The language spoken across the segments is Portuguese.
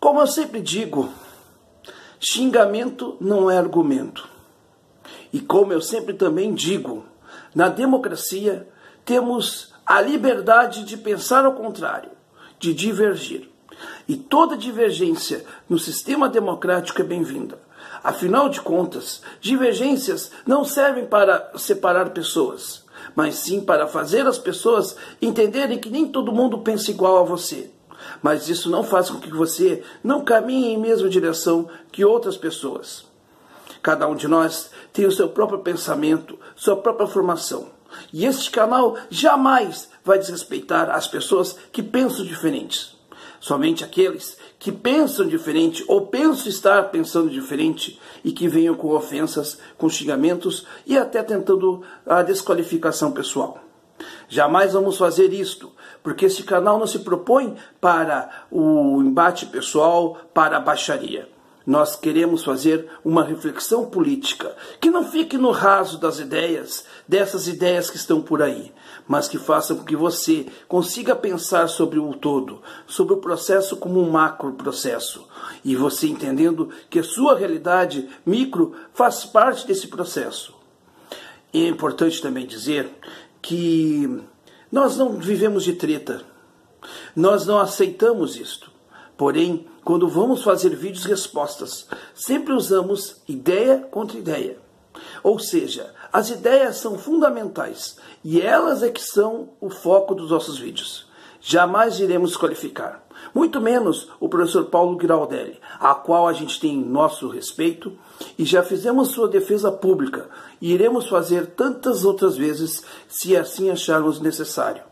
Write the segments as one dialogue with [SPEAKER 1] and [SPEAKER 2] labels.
[SPEAKER 1] Como eu sempre digo, xingamento não é argumento. E como eu sempre também digo, na democracia temos a liberdade de pensar ao contrário, de divergir. E toda divergência no sistema democrático é bem-vinda. Afinal de contas, divergências não servem para separar pessoas, mas sim para fazer as pessoas entenderem que nem todo mundo pensa igual a você. Mas isso não faz com que você não caminhe em mesma direção que outras pessoas. Cada um de nós tem o seu próprio pensamento, sua própria formação. E este canal jamais vai desrespeitar as pessoas que pensam diferentes. Somente aqueles que pensam diferente ou pensam estar pensando diferente e que venham com ofensas, com xingamentos e até tentando a desqualificação pessoal. Jamais vamos fazer isto, porque este canal não se propõe para o embate pessoal, para a baixaria. Nós queremos fazer uma reflexão política que não fique no raso das ideias, dessas ideias que estão por aí, mas que façam com que você consiga pensar sobre o todo, sobre o processo como um macro processo, e você entendendo que a sua realidade micro faz parte desse processo. E é importante também dizer que nós não vivemos de treta, nós não aceitamos isto, porém, quando vamos fazer vídeos respostas, sempre usamos ideia contra ideia. Ou seja, as ideias são fundamentais e elas é que são o foco dos nossos vídeos. Jamais iremos qualificar, muito menos o professor Paulo Giraldelli, a qual a gente tem nosso respeito e já fizemos sua defesa pública e iremos fazer tantas outras vezes se assim acharmos necessário.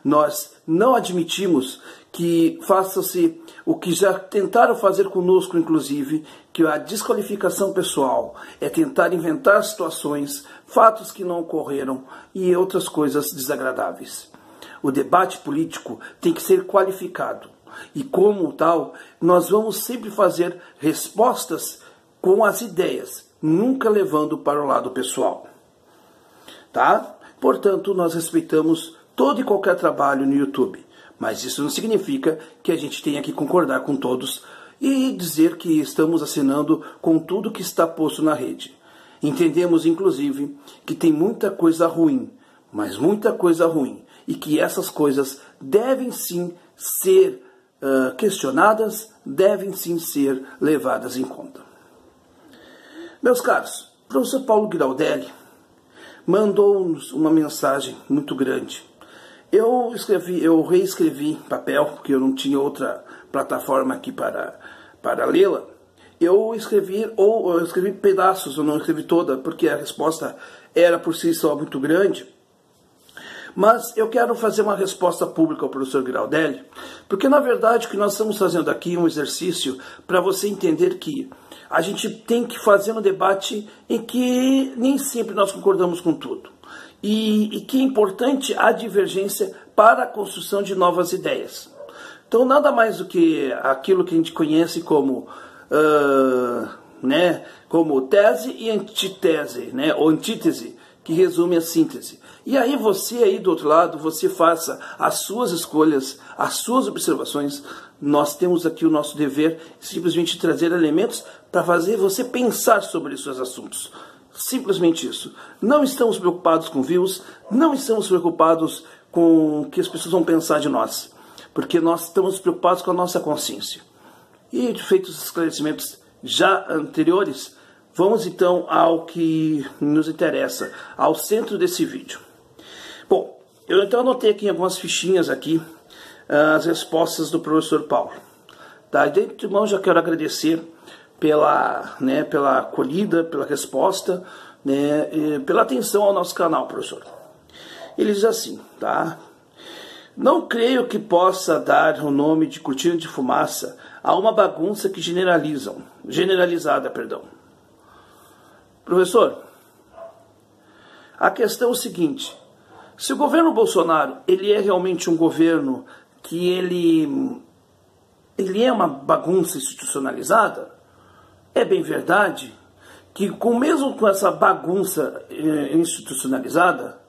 [SPEAKER 1] Nós não admitimos que faça-se o que já tentaram fazer conosco, inclusive, que a desqualificação pessoal é tentar inventar situações, fatos que não ocorreram e outras coisas desagradáveis. O debate político tem que ser qualificado e, como tal, nós vamos sempre fazer respostas com as ideias, nunca levando para o lado pessoal. Tá? Portanto, nós respeitamos todo e qualquer trabalho no YouTube. Mas isso não significa que a gente tenha que concordar com todos e dizer que estamos assinando com tudo que está posto na rede. Entendemos, inclusive, que tem muita coisa ruim, mas muita coisa ruim, e que essas coisas devem sim ser questionadas, devem sim ser levadas em conta. Meus caros, o professor Paulo Giraldelli mandou-nos uma mensagem muito grande. Eu reescrevi em papel, porque eu não tinha outra plataforma aqui para lê-la. Eu escrevi pedaços, eu não escrevi toda, porque a resposta era por si só muito grande. Mas eu quero fazer uma resposta pública ao professor Giraldelli, porque na verdade o que nós estamos fazendo aqui é um exercício para você entender que a gente tem que fazer um debate em que nem sempre nós concordamos com tudo. E que é importante a divergência para a construção de novas ideias. Então, nada mais do que aquilo que a gente conhece como, como tese e antítese, ou antítese, que resume a síntese. E aí você aí do outro lado, você faça as suas escolhas, as suas observações. Nós temos aqui o nosso dever, simplesmente trazer elementos para fazer você pensar sobre esses assuntos. Simplesmente isso. Não estamos preocupados com views, não estamos preocupados com o que as pessoas vão pensar de nós, porque nós estamos preocupados com a nossa consciência. E feitos os esclarecimentos já anteriores, vamos então ao que nos interessa, ao centro desse vídeo. Bom, eu então anotei aqui em algumas fichinhas aqui as respostas do professor Paulo. Tá? De antemão já quero agradecer pela acolhida, pela resposta, pela atenção ao nosso canal, professor. Ele diz assim, tá? Não creio que possa dar o nome de cortina de fumaça a uma bagunça que generalizada. Professor, a questão é o seguinte, se o governo Bolsonaro, ele é realmente um governo que ele é uma bagunça institucionalizada, é bem verdade que mesmo com essa bagunça institucionalizada,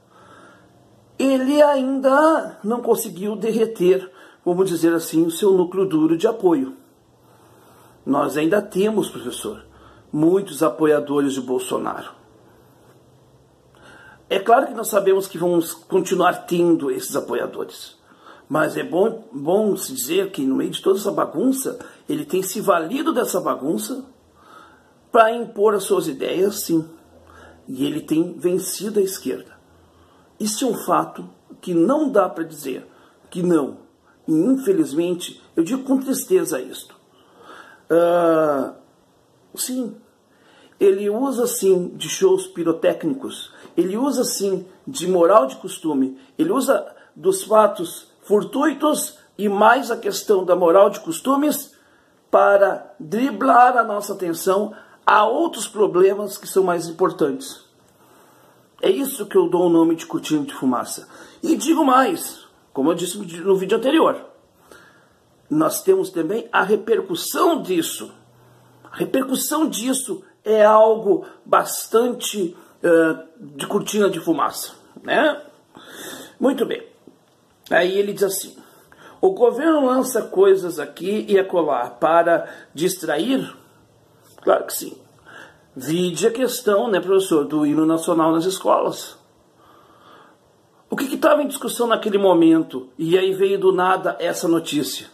[SPEAKER 1] ele ainda não conseguiu derreter, vamos dizer assim, o seu núcleo duro de apoio. nós ainda temos, professor, muitos apoiadores de Bolsonaro. É claro que nós sabemos que vamos continuar tendo esses apoiadores, mas é bom se dizer que no meio de toda essa bagunça, ele tem se valido dessa bagunça para impor as suas ideias, sim, e ele tem vencido a esquerda. Isso é um fato que não dá para dizer que não, e infelizmente, eu digo com tristeza isto. Sim, ele usa sim de shows pirotécnicos, ele usa sim de moral de costume, ele usa dos fatos fortuitos e mais a questão da moral de costumes para driblar a nossa atenção a outros problemas que são mais importantes. É isso que eu dou o nome de cortina de fumaça. E digo mais, como eu disse no vídeo anterior, nós temos também a repercussão disso. A repercussão disso é algo bastante de cortina de fumaça, né? Muito bem. Aí ele diz assim: o governo lança coisas aqui e acolá para distrair? Claro que sim. Vide a questão, né, professor, do hino nacional nas escolas. O que estava em discussão naquele momento? E aí veio do nada essa notícia.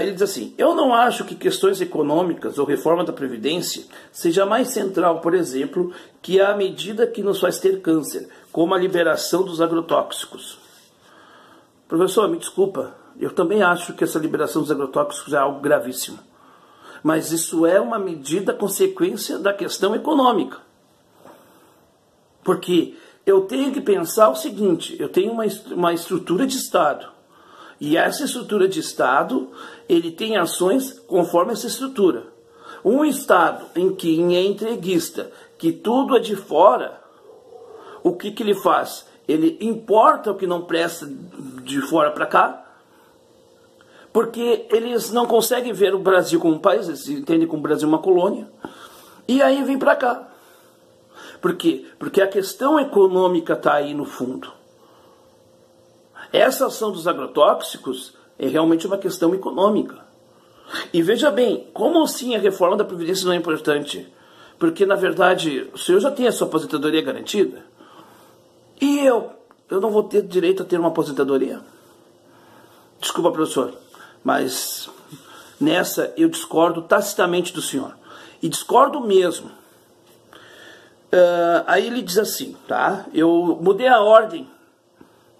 [SPEAKER 1] Ele diz assim: eu não acho que questões econômicas ou reforma da Previdência seja mais central, por exemplo, que a medida que nos faz ter câncer, como a liberação dos agrotóxicos. Professor, me desculpa, eu também acho que essa liberação dos agrotóxicos é algo gravíssimo. Mas isso é uma medida consequência da questão econômica. Porque eu tenho que pensar o seguinte: eu tenho uma estrutura de Estado. E essa estrutura de Estado, ele tem ações conforme essa estrutura. Um Estado em que é entreguista, que tudo é de fora, o que ele faz? Ele importa o que não presta de fora para cá, porque eles não conseguem ver o Brasil como um país, eles entendem como o Brasil uma colônia, e aí vem para cá. Por quê? Porque a questão econômica está aí no fundo. Essa ação dos agrotóxicos é realmente uma questão econômica. E veja bem, como assim a reforma da Previdência não é importante? Porque, na verdade, o senhor já tem a sua aposentadoria garantida? E eu não vou ter direito a ter uma aposentadoria? Desculpa, professor, mas nessa eu discordo tacitamente do senhor. E discordo mesmo. Aí ele diz assim, tá? Eu mudei a ordem,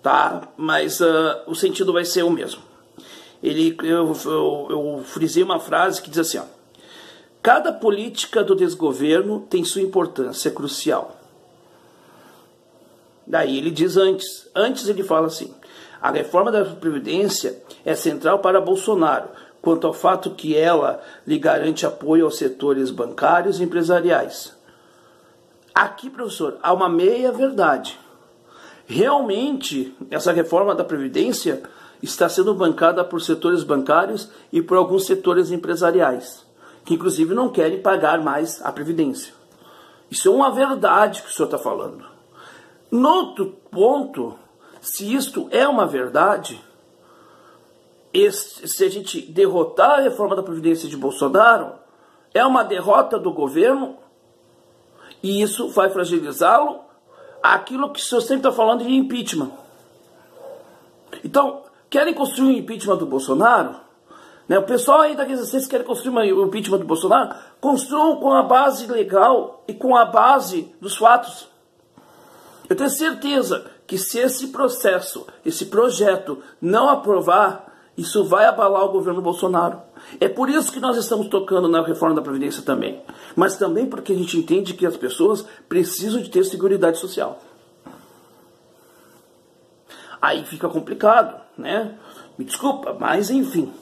[SPEAKER 1] tá? Mas o sentido vai ser o mesmo. Eu frisei uma frase que diz assim, ó: cada política do desgoverno tem sua importância crucial. Daí ele diz antes ele fala assim: a reforma da Previdência é central para Bolsonaro, quanto ao fato que ela lhe garante apoio aos setores bancários e empresariais. Aqui, professor, há uma meia verdade. Realmente, essa reforma da Previdência está sendo bancada por setores bancários e por alguns setores empresariais, que inclusive não querem pagar mais a Previdência. Isso é uma verdade que o senhor está falando. No outro ponto, se isto é uma verdade, se a gente derrotar a reforma da Previdência de Bolsonaro, é uma derrota do governo e isso vai fragilizá-lo, aquilo que o senhor sempre está falando de impeachment. Então, querem construir um impeachment do Bolsonaro? Né? O pessoal aí da Resistência quer construir o impeachment do Bolsonaro? Construam com a base legal e com a base dos fatos. Eu tenho certeza que se esse processo, esse projeto não aprovar, isso vai abalar o governo Bolsonaro. É por isso que nós estamos tocando na reforma da Previdência também. Mas também porque a gente entende que as pessoas precisam de ter seguridade social. Aí fica complicado, né? Me desculpa, mas enfim.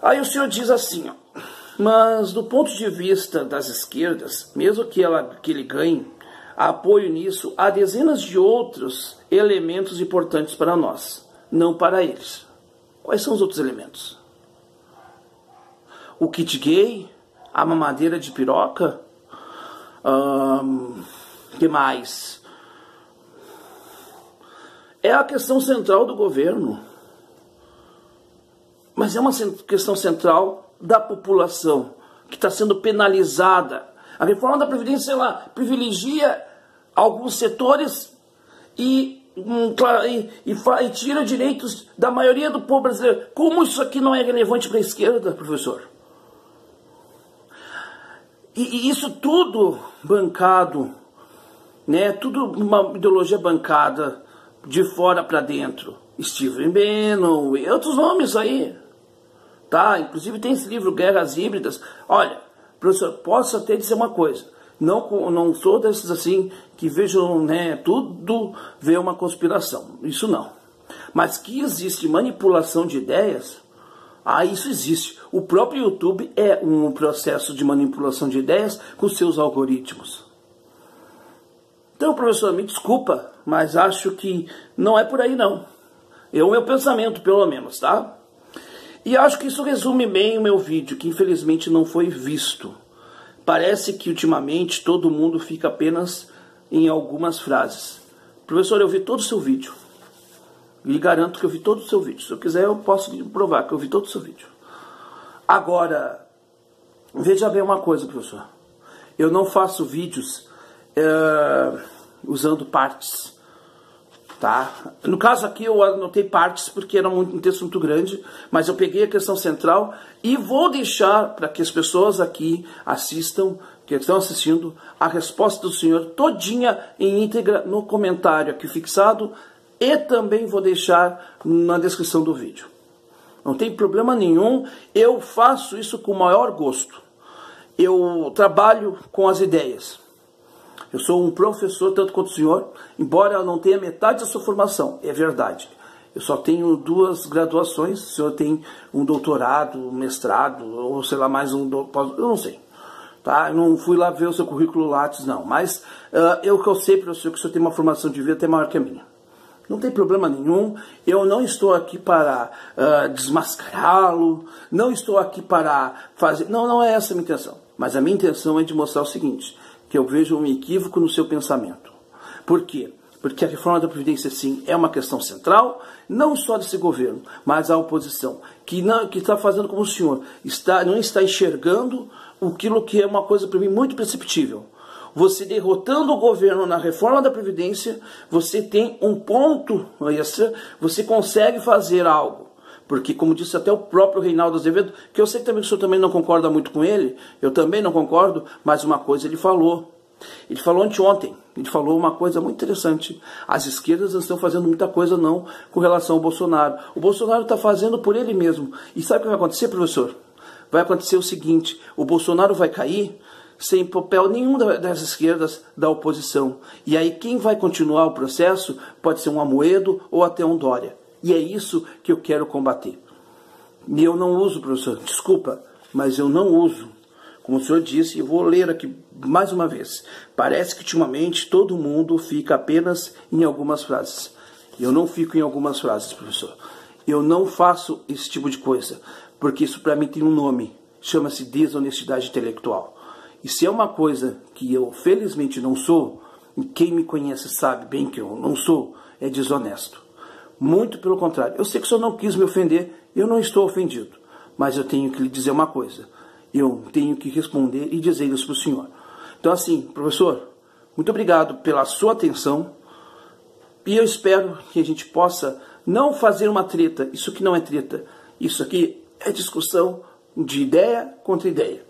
[SPEAKER 1] Aí o senhor diz assim, ó: mas do ponto de vista das esquerdas, mesmo que ele ganhe apoio nisso, há dezenas de outros elementos importantes para nós, não para eles. Quais são os outros elementos? O kit gay, a mamadeira de piroca, que mais? É a questão central do governo. mas é uma questão central da população que está sendo penalizada. A reforma da Previdência, sei lá, privilegia alguns setores e tira direitos da maioria do povo brasileiro. Como isso aqui não é relevante para a esquerda, professor? E isso tudo bancado, né? Tudo uma ideologia bancada de fora para dentro. Steven Bannon e outros nomes aí, tá? Inclusive tem esse livro Guerras Híbridas. Olha, professor, posso até dizer uma coisa. Não sou desses assim que vejam, né, tudo vê uma conspiração. Isso não. Mas que existe manipulação de ideias, isso existe. O próprio YouTube é um processo de manipulação de ideias com seus algoritmos. Então, professor, me desculpa, mas acho que não é por aí não. É o meu pensamento, pelo menos, tá? E acho que isso resume bem o meu vídeo, que infelizmente não foi visto. Parece que ultimamente todo mundo fica apenas em algumas frases. Professor, eu vi todo o seu vídeo. Lhe garanto que eu vi todo o seu vídeo. Se eu quiser, eu posso provar que eu vi todo o seu vídeo. Agora, veja bem uma coisa, professor. Eu não faço vídeos usando partes. Tá? No caso aqui eu anotei partes porque era um texto muito grande, mas eu peguei a questão central e vou deixar para que as pessoas aqui assistam, que estão assistindo, a resposta do senhor todinha em íntegra no comentário aqui fixado e também vou deixar na descrição do vídeo. Não tem problema nenhum, eu faço isso com o maior gosto. Eu trabalho com as ideias. Eu sou um professor, tanto quanto o senhor, embora eu não tenha metade da sua formação, é verdade. Eu só tenho 2 graduações, o senhor tem um doutorado, um mestrado, ou sei lá, mais um, eu não sei. Tá? Eu não fui lá ver o seu currículo Lattes, não. Mas o que eu sei, professor, que o senhor tem uma formação de vida até maior que a minha. Não tem problema nenhum, eu não estou aqui para desmascará-lo, não estou aqui para fazer... Não é essa a minha intenção. Mas a minha intenção é de mostrar o seguinte, que eu vejo um equívoco no seu pensamento. Por quê? Porque a reforma da Previdência, sim, é uma questão central, não só desse governo, mas a oposição, que está fazendo como o senhor, não está enxergando aquilo que é uma coisa para mim muito perceptível. Você derrotando o governo na reforma da Previdência, você tem um ponto extra, você consegue fazer algo. Porque, como disse até o próprio Reinaldo Azevedo, que eu sei que também o senhor também não concorda muito com ele, eu também não concordo, mas uma coisa ele falou. Ele falou anteontem, ele falou uma coisa muito interessante. As esquerdas não estão fazendo muita coisa não com relação ao Bolsonaro. O Bolsonaro está fazendo por ele mesmo. E sabe o que vai acontecer, professor? Vai acontecer o seguinte, o Bolsonaro vai cair sem papel nenhum das esquerdas da oposição. E aí quem vai continuar o processo pode ser um Amoedo ou até um Dória. E é isso que eu quero combater. E eu não uso, professor, desculpa, mas eu não uso. Como o senhor disse, eu vou ler aqui mais uma vez. Parece que ultimamente todo mundo fica apenas em algumas frases. Eu não fico em algumas frases, professor. Eu não faço esse tipo de coisa, porque isso para mim tem um nome. Chama-se desonestidade intelectual. E se é uma coisa que eu felizmente não sou, e quem me conhece sabe bem que eu não sou, é desonesto. Muito pelo contrário. Eu sei que o senhor não quis me ofender, eu não estou ofendido. Mas eu tenho que lhe dizer uma coisa. Eu tenho que responder e dizer isso para o senhor. Então assim, professor, muito obrigado pela sua atenção. E eu espero que a gente possa não fazer uma treta. Isso aqui não é treta. Isso aqui é discussão de ideia contra ideia.